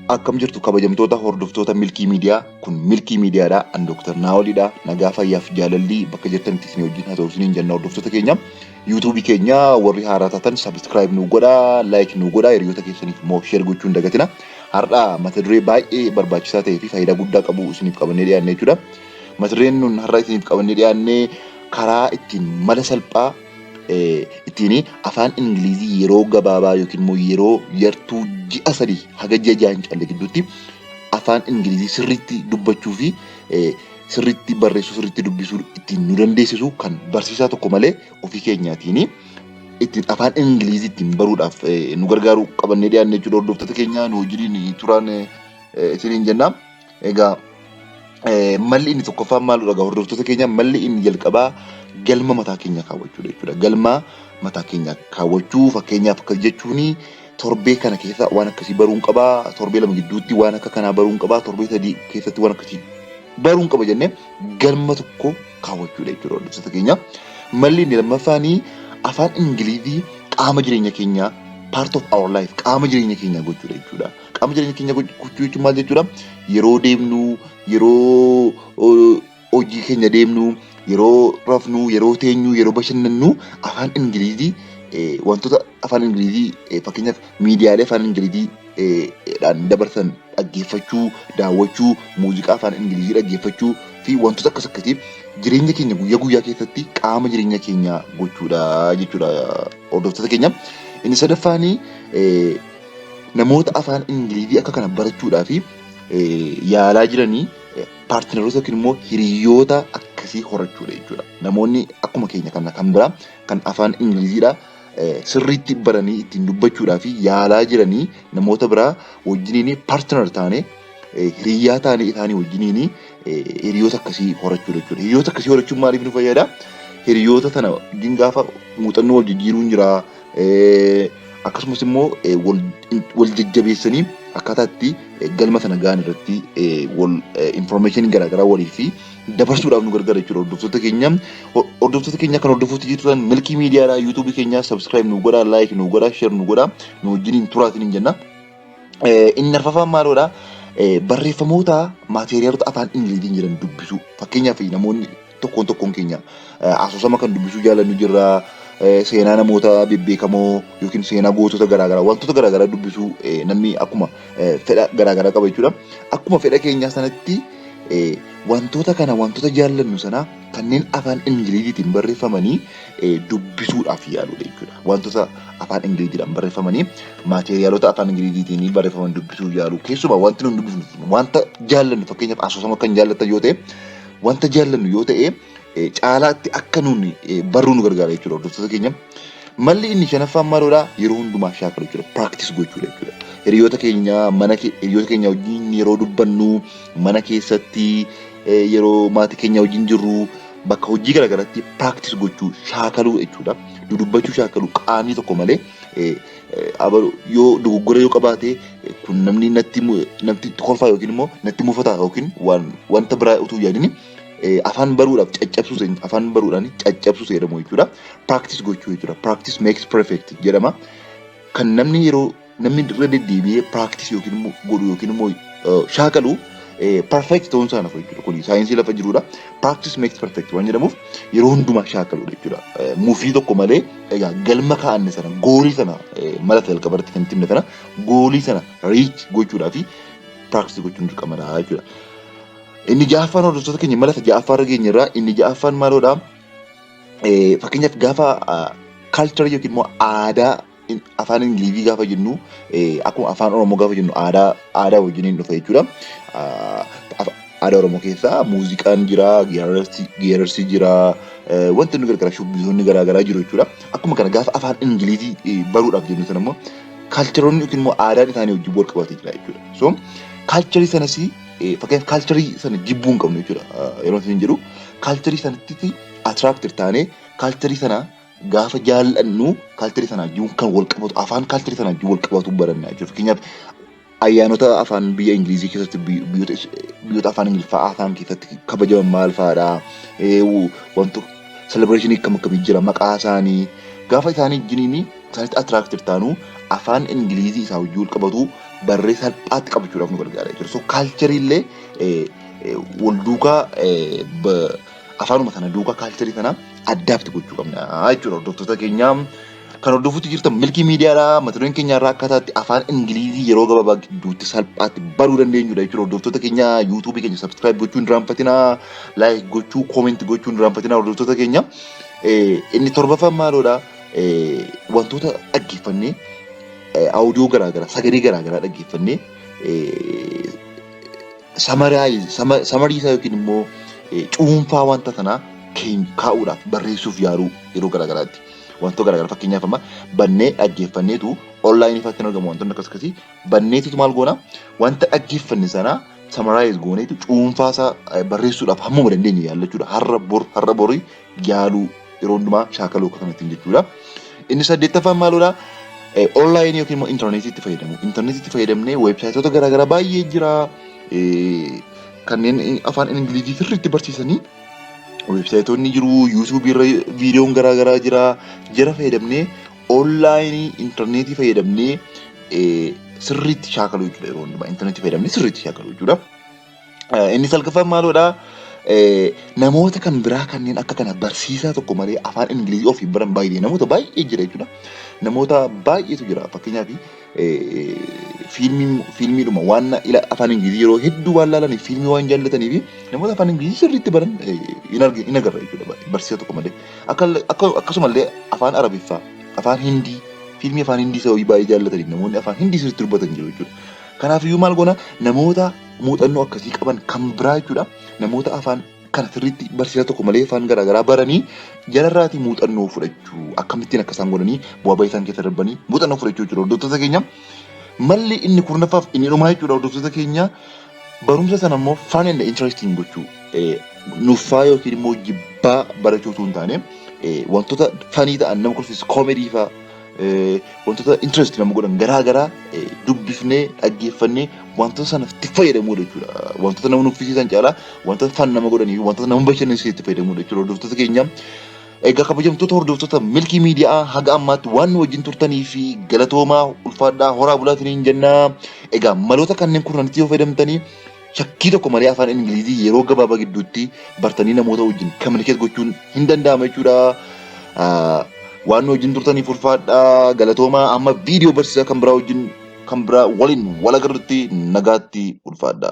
Akkam jirtu kabajamtoota hordoftoota Milkii Miidiyaa. Kun Milkii Miidiyaadha. An Dr. Naawolidha. Nagaa fayyaaf jaalallii bakka jirtanitti isin wajjin haa ta'u isiniin jenna hordoftoota keenya. YouTube keenya warri haaraa taatan subscribe nu godhaa, like nu godhaa, hiriyoota keessaniif immoo share gochuu hin dagatina. Har'a mata duree baay'ee barbaachisaa ta'ee fi faayidaa guddaa qabu isiniif qabannee dhiyaanne jechuudha. Mata dureen nun har'a isiniif qabannee dhiyaanne karaa ittiin mala salphaa ittiin afaan Ingilizii yeroo gabaabaa yookiin immoo yeroo yartuu ji'a 3 haga ji'a 6 hin calle gidduutti afaan Ingilizii sirriitti dubbachuu fi sirriitti barreessuu, sirriitti dubbisuu ittiin nu dandeessisu kan barsiisaa tokko malee ofii keenyaatiin ittiin afaan Ingilizii ittiin baruudhaaf nu gargaaru qabannee dhiyaanne jechuudha. Hordoftoota keenya nu wajjin turaan isiniin jenna. Egaa malli inni tokkoffaan maaludha? Hordoftoota keenya malli inni jalqabaa galma mataa keenya kaawwachuu jechuudha. Galma mataa keenya kaawwachuu fakkeenyaaf akka jechuun torbee kana keessa waan akkasii baruun qabaa, torbee 2 gidduutti waan akka kanaa baruun qabaa, torbee 3 keessatti waan akkasii baruun qaba jennee galma tokko kaawwachuu jechuudha. Hordoftoota keenya malli inni lammaffaan afaan Ingilizii qaama jireenya keenyaa part of our life qaama jireenya keenyaa gochuu jechuudha. Qaama jireenya keenyaa gochuu jechuun maal jechuudha? Yeroo deemnu, yeroo hojii keenya deemnu, yeroo rafnu, yeroo teenyu, yeroo bashannannu afaan Ingilizii wantoota afaan Ingilizii fakkeenyaaf miidiyaalee afaan Ingilizii dhaan dabarsan dhaggeeffachuu, daawwachuu, muuziqaa afaan Ingilizii dhaggeeffachuu fi wantoota akkas akkasii jireenya keenya guyyaa guyyaa keessatti qaama jireenya keenyaa gochuudha jechuudha. Hordoftoota keenya inni sadaffaan namoota afaan Ingilizii akka kana barachuudhaaf yaalaa jiranii paartinaroota yookiin immoo hiriyoota akkasii horachuudha jechuudha. Namoonni akkuma keenya kana kan biraa kan afaan Ingiliziidha sirriitti baranii ittiin dubbachuudhaaf yaalaa jiranii namoota biraa wajjiniin paartinar taane hiriyaa taane isaanii wajjiniin hiriyoota akkasii horachuudha jechuudha. Hiriyoota akkasii horachuun maaliif nu fayyada? Hiriyoota sana wajjin gaafa muuxannoo wal jijjiiruun jira. Akkasumas immoo wal jajjabeessanii akkaataa itti galma sana gahan irratti information garaagaraa walii fi dabarsuudhaaf nu gargaara jechuudha. Hordoftoota keenya kan hordofuutti jirtan Milkii Miidiyaadha. YouTube keenya subscribe nu godhaa, like nu godhaa, share nu godhaa, nu wajjiniin turaatiin hin jenna. Inni arfaffaan maalidha? Barreeffamoota maateriyaaloota afaan Ingiliziin jiran dubbisuu. Fakkeenyaaf namoonni tokkoon keenya asoosama kan dubbisuu jaallannu jirra. Seenaa namoota bebbeekamoo yookiin seenaa gootota garaagaraa wantoota garaagaraa dubbisuu namni akkuma fedha garaagaraa qaba jechuudha. Akkuma fedha keenyaa sanatti wantoota kana wantoota jaallannu sana kanneen afaan Ingiliziitiin barreeffamanii dubbisuudhaaf yaaludha jechuudha. Wantoota afaan Ingiliziidhaan barreeffamanii maateriyaalota afaan Ingiliziitiin barreeffaman dubbisuu yaalu. Keessumaa wanti nuti dubbisnu wanta jaallannu fakkeenyaaf asoosama kan jaallattan yoo ta'e wanta jaallannu yoo ta'e caalaatti akka nuuni barruu nu gargaara jechuudha. Hordoftoota keenya malli inni shanaffaan maalidha? Yeroo hundumaa shaakalu jechuudha. Practice gochuudha jechuudha. Hiriyoota keenya wajjin yeroo dubbannu mana keessatti yeroo maatii keenya wajjin jirru bakka hojii garaagaraatti practice gochuu shaakaluu jechuudha. Dudubbachuu shaakaluu qaamni tokko malee yoo dogoggora yoo qabaate kun namni kolfaa yookiin immoo natti mufataa yookiin wanta biraa utuu yaadini afaan baruudhaaf caccabsuu jedhamu jechuudha. Practice gochuu jechuudha. Practice makes perfect jedhama. Kan namni irra deddeebi'ee practice yookiin immoo godhu yookiin immoo shaakalu perfect ta'uun isaa nafa jechuudha. Kun saayinsii lafa jirudha. Practice makes perfect waan jedhamuuf yeroo hundumaa shaakaluudha jechuudha. Mufii tokko malee egaa galma kaa'anne sana goolii sana mala jalqabarratti kan itti himne sana goolii sana reach gochuudhaaf practice gochuun dirqamadha jechuudha. Inni ja'affaan hordoftoota keenya mala ja'affaa irra geenye irraa inni ja'affaan maalidha? Fakkeenyaaf gaafa culture yookiin immoo aadaa afaan Ingilizii gaafa jennu akkuma afaan Oromoo gaafa jennu aadaa wajjiniin dhufa jechuudha. Aadaa Oromoo keessaa muuziqaan jira, geerarsi jira, wanti nu gargaara shubbisoonni garaagaraa jiru jechuudha. Akkuma kana gaafa afaan Ingilizii baruudhaaf jennu sana immoo cultureonni yookiin immoo aadaan isaanii wajjin wal qabatee jira jechuudha. So culture sanas fakkeenyaaf culture sana jibbuu hin qabnu jechuudha. Yeroo isin jedhu culture sanatti attracted taanee culture sana gaafa jaallannu culture sana wajjin kan wal qabatu afaan culture sana wajjin wal qabatu baranna jechuudha. Fakkeenyaaf ayyaanota afaan biyya Ingilizii keessatti biyyoota afaan Ingiliffaa afaan keessatti kabajaman maal fa'aadha? Wantoota celebration akkam akkamii jira maqaa isaanii gaafa isaanii wajjiniin isaanitti attracted taanu afaan Ingilizii isaa wajjin wal qabatu barree salphaatti qabachuudhaaf nu gargaara jechuudha. So kaalcharii illee wal duukaa afaanuma sana duukaa kaalcharii sana addaatti gochuu qabna jechuudha. Hordoftoota keenya kan hordofuutti jirtan milkii miidiyaadhaa mata dureen keenya irraa akkaataatti afaan Ingilizii yeroo gabaabaa gidduutti salphaatti baruu dandeenyudha jechuudha. Hordoftoota keenya yuutuubii keenya sabskiraayib gochuu hin irraanfatinaa, laayik gochuu, koomentii gochuu hin irraanfatinaa hordoftoota keenya. Inni torbaffaan maaloodha? Wantoota dhaggeeffannee audio garaagaraa sagalee garaagaraa dhaggeeffannee samarii isaa yookiin immoo cuunfaa wanta sanaa kaa'uudhaaf barreessuuf yaaluu yeroo garaagaraatti. Wantoota garaagaraa fakkeenyaaf amma bannee dhaggeeffanneetu onlaayinii irratti kan argamu wantoonni akkasii banneetu maal goona wanta dhaggeeffanne sanaa samaraayiz gooneetu cuunfaa isaa barreessuudhaaf hammuma dandeenye yaallachuudha. Har'a borii yaaluu yeroo hundumaa shaakaluu akka kanattiin jechuudha. Inni saddeettaffaan maaloodha? Onlaayinii yookiin immoo intarneetiitti fayyadamu. Intarneetiitti fayyadamnee weebsaayitoota garaagaraa baay'ee jira. Kanneen afaan Ingilizii sirriitti barsiisanii weebsaayitoonni jiru, yuutuubii irra viidiyoon garaagaraa jira. Jara fayyadamnee onlaayinii intarneetii fayyadamnee sirriitti shaakaluu jechuudha yeroo hundumaa. Intarneetii fayyadamnee sirriitti shaakaluu jechuudha. Inni salgaffaan maaloodha? Namoota kan biraa kanneen akka kana barsiisaa tokko malee afaan Ingilizii ofii baran baay'ee namoota baay'ee jira jechuudha. Namoota baay'eetu jira. Fakkeenyaaf fiilmiidhuma waan afaan Ingilizii yeroo hedduu waan laalanii fiilmii waan jaallatanii fi namoota afaan Ingilizii sirriitti baran hin agarra jechuudha. Barsiisaa tokko malee. Akkasumallee afaan Arabiffaa, afaan Hindii, fiilmii afaan Hindii isa baay'ee jaallatanii namoonni afaan Hindii sirriitti dubbatan jiru jechuudha. Kanaafiyyuu maal goona namoota muuxannoo akkasii qaban kan biraa jechuudha. Namoota afaan kana sirriitti barsiisaa tokko malee afaan garaagaraa baranii jalarraatii muuxannoo fudhachuu akkamittiin akka isaan godhanii bu'aa bayii isaan keessa darbanii muuxannoo fudhachuu jechuudha. Hordoftoota keenya malli inni kurnaffaaf inni dhumaa jechuudha. Hordoftoota keenya barumsa sana immoo fun and interesting gochuu nuffaa yookiin immoo jibbaa barachuu osoo hin taane wantoota fanii ta'an nama kolfisu koomedii fa'aa wantoota interest nama godhan garaagaraa dubbifnee dhaggeeffannee wantoota sana itti fayyadamuudha jechuudha. Wantoota nama nuffisiisan caalaa wantoota fan nama godhanii fi wantoota nama bashannansiisan itti fayyadamuudha jechuudha. Hordoftoota keenya egaa kabajamtoota hordoftoota milkii miidiyaa haga ammaatti waan wajjin turtanii fi galatoomaa ulfaadhaa horaa bulaatiin jennaa. Egaa maloota kanneen kurnanitti yoo fayyadamtanii shakkii tokko malee afaan Ingilizii yeroo gabaabaa gidduutti bartanii namoota wajjin communicate gochuun hin danda'ama jechuudha. Waan wajjin turtaniif ulfaadhaa galatoomaa amma viidiyoo barsiisaa kan biraa waliin wal agarrutti nagaatti ulfaadhaa.